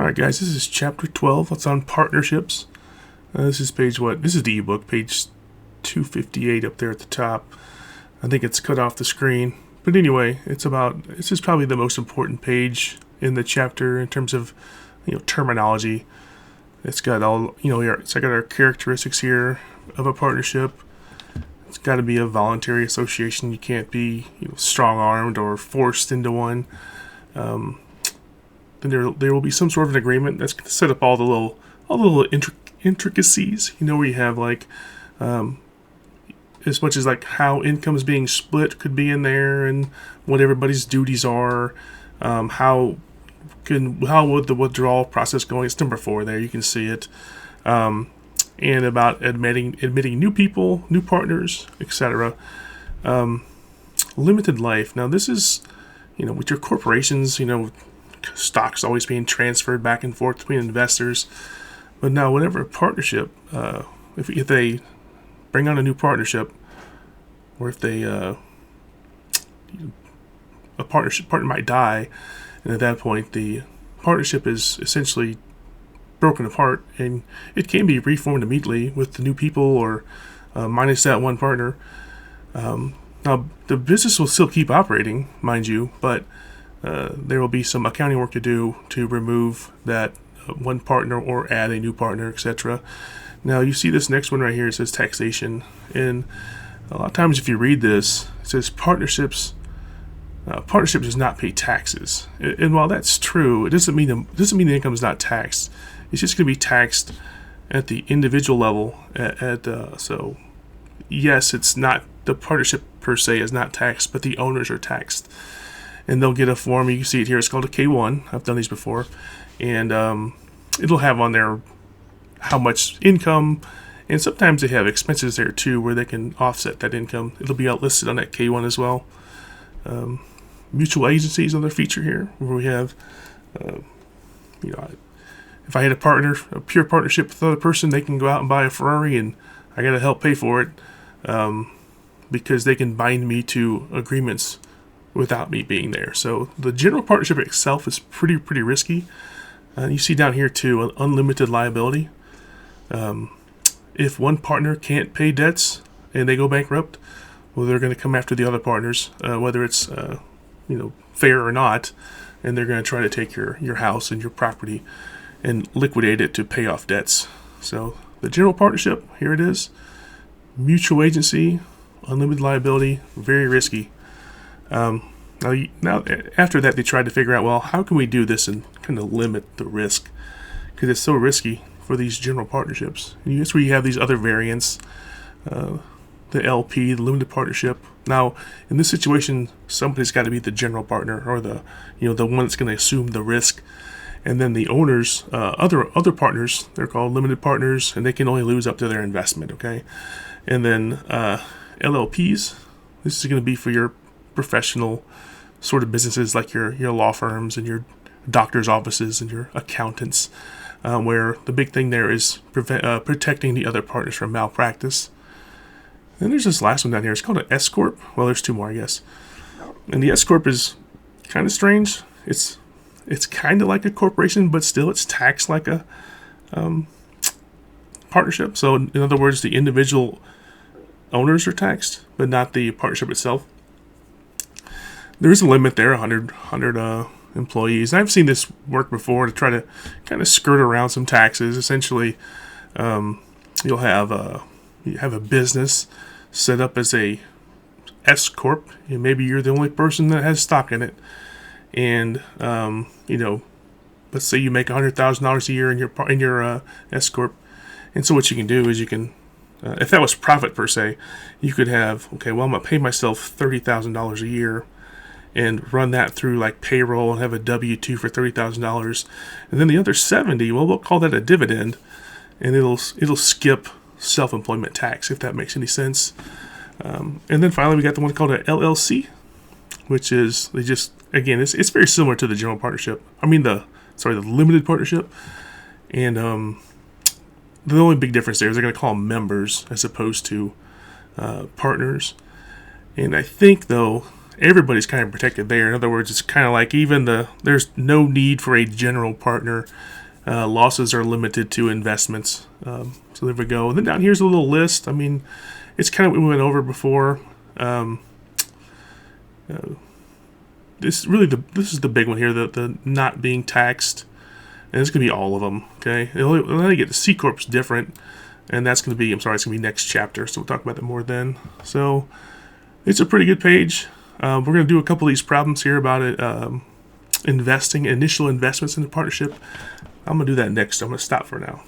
All right, guys, this is chapter 12. It's on partnerships. This is page what? This is the ebook, page 258 up there at the top. I think it's cut off the screen. But anyway, this is probably the most important page in the chapter in terms of, terminology. It's got all, it's got our characteristics here of a partnership. It's got to be a voluntary association. You can't be, strong-armed or forced into one. Then there will be some sort of an agreement that's going to set up all the little intricacies. Where you have as much as how income is being split could be in there, and what everybody's duties are. How would the withdrawal process going? It's number 4 there. You can see it. And about admitting new people, new partners, etc. Limited life. Now this is, with your corporations, stocks always being transferred back and forth between investors. But now, whenever a partnership, if they bring on a new partnership, or if they a partner might die, and at that point the partnership is essentially broken apart, and it can be reformed immediately with the new people or minus that one partner. Now the business will still keep operating, mind you, but there will be some accounting work to do to remove that one partner or add a new partner, etc. Now you see this next one right here. It says taxation, and a lot of times if you read this, it says partnership does not pay taxes. And while that's true, it doesn't mean the income is not taxed. It's just going to be taxed at the individual level. So yes, it's not, the partnership per se is not taxed, but the owners are taxed. And they'll get a form. You can see it here. It's called a K-1. I've done these before. And it'll have on there how much income. And sometimes they have expenses there too, where they can offset that income. It'll be listed on that K-1 as well. Mutual agency is another feature here, where we have, if I had a pure partnership with another person, they can go out and buy a Ferrari, and I got to help pay for it because they can bind me to agreements without me being there. So the general partnership itself is pretty risky. You see down here too, unlimited liability. If one partner can't pay debts and they go bankrupt, well, they're going to come after the other partners, whether it's fair or not, and they're going to try to take your house and your property and liquidate it to pay off debts. So the general partnership, here it is, mutual agency, unlimited liability, very risky. Now, after that, they tried to figure out, well, how can we do this and kind of limit the risk? Because it's so risky for these general partnerships. And that's where you have these other variants, the LP, the limited partnership. Now, in this situation, somebody's got to be the general partner, or the one that's going to assume the risk. And then the owners, other partners, they're called limited partners, and they can only lose up to their investment. Okay, and then LLPs. This is going to be for your professional sort of businesses, like your law firms and your doctor's offices and your accountants, where the big thing there is protecting the other partners from malpractice. And there's this last one down here. It's called an S corp. Well, there's 2 more, I guess. And the S corp is kind of strange. It's kind of like a corporation, but still it's taxed like a partnership. So in other words, the individual owners are taxed, but not the partnership itself. There is a limit there, 100 employees. And I've seen this work before to try to kind of skirt around some taxes. Essentially, you have a business set up as a S corp, and maybe you're the only person that has stock in it. And let's say you make $100,000 a year in your S corp. And so what you can do is you can, if that was profit per se, you could have, I'm going to pay myself $30,000 a year and run that through like payroll and have a W-2 for $30,000. And then the other 70, well, we'll call that a dividend, and it'll skip self-employment tax, if that makes any sense. And then finally, we got the one called an LLC, which is, it's very similar to the general partnership. The limited partnership. And the only big difference there is they're going to call them members as opposed to partners. And I think, though, everybody's kind of protected there. In other words, it's kind of like there's no need for a general partner. Losses are limited to investments. So there we go. And then down here's a little list. I mean, it's kind of what we went over before. This is the big one here, the not being taxed, and it's gonna be all of them. Okay, and then I get the C Corp's different, and that's gonna be it's gonna be next chapter. So we'll talk about that more then. So it's a pretty good page. We're gonna do a couple of these problems here about it. Initial investments in the partnership. I'm gonna do that next. I'm gonna stop for now.